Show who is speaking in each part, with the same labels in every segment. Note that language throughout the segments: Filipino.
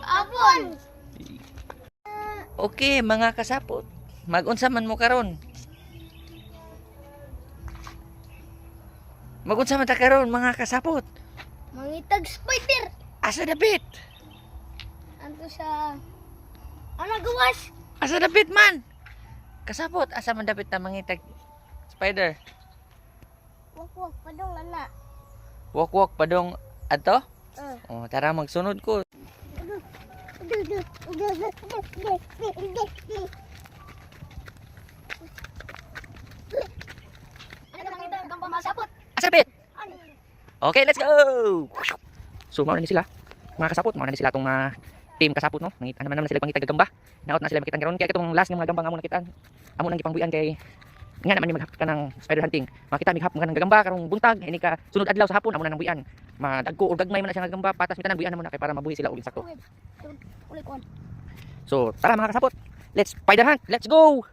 Speaker 1: Apon.
Speaker 2: Okay, mga kasapot. Mag-unsa man mo karon? Mag-unsa man ta karon, mga kasapot?
Speaker 1: Mangitag spider.
Speaker 2: Asa dapit?
Speaker 1: Anto sa ano gawas?
Speaker 2: Asa dapit man? Kasapot, asa man dapit ta mangitag spider?
Speaker 1: Wak padong lana.
Speaker 2: Walk padong adto? Oh, tara magsunod ko. Asa dapit? Okay, let's go. So, mao na ni sila. Mga kasapot, mao na ni sila tong team kasapot no. Nangita naman sila pangitag gagamba. Naot na sila makitan karon kaya katong last nga mga gamba nga amo nakitaan. Amo nang gipangbuyan kay nga naman ni maghap ka ng spider hunting. Makita mighap mga gagamba karong buntag ini ka sunod adlaw sa hapon amo nang buyan. Madagko or gagmay man na siya nga gagamba patas mi tanan buyan mo na kay para mabuhi sila og insakto. So, tara mga kasapot. Let's spider hunt. Let's go.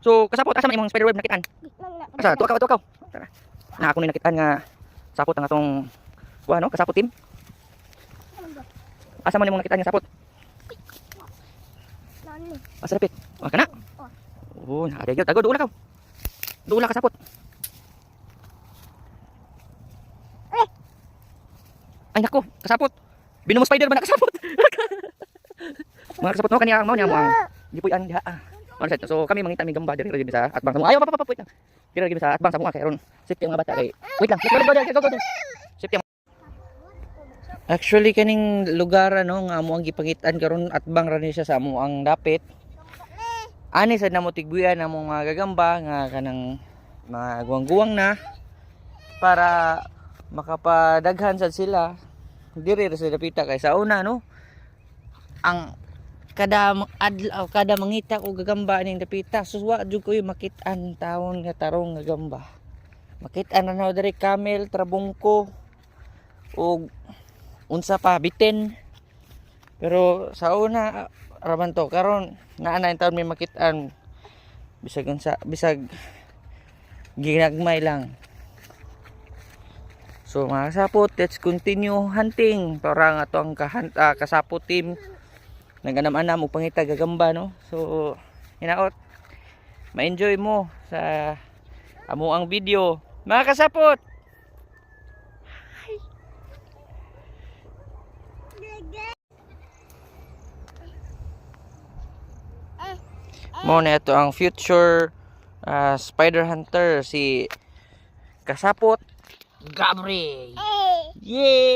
Speaker 2: So, kasapot asa man imong spider web nakitaan? Asa? Tuwa ka. Tara. Na ako ni nakitaan nga sapot ang atong kuha no, kasapot team. Asa man imong nakitaan nga sapot? Asa dapit? Wa kana? Oh, ada gyud. Tago duula ka. Duula ka sapot. Ay nako, kasapot. Binumo spider ba na kasapot? Mga kasapot no kaniya mao niya mo ang gipuy-an diha. So kami mangita mi gamba diri sa atbang sa. Ayaw pa. Diri sa atbang sa mga kay ron. Safety ang mga bata kay. Wait lang. Go. Safety. Actually kaning lugar ano nga amo ang gipangitan karon atbang ra ni siya sa amo ang dapit. Ani sad namo tigbuyan among mga gagamba nga kanang mga guwang-guwang na para makapadaghan sad sila diri ra sa dapita kay sa una no. Ang kada adlaw kada mangita og gagamba ning dapita suswa jud ko makit-an taon nga tarong nga gamba. Makit-an na diri camel, trabungko og unsa pa bitin. Pero sa una raman to karon naa na taon may makit-an bisag ginagmay lang. So mga kasapot, let's continue hunting para nga to ang kasapot team naganam-anam og pangita gagamba no. So hinaot ma-enjoy mo sa amo ang video mga kasapot. Mo na ito ang future spider hunter si kasapot Gabri. Yay!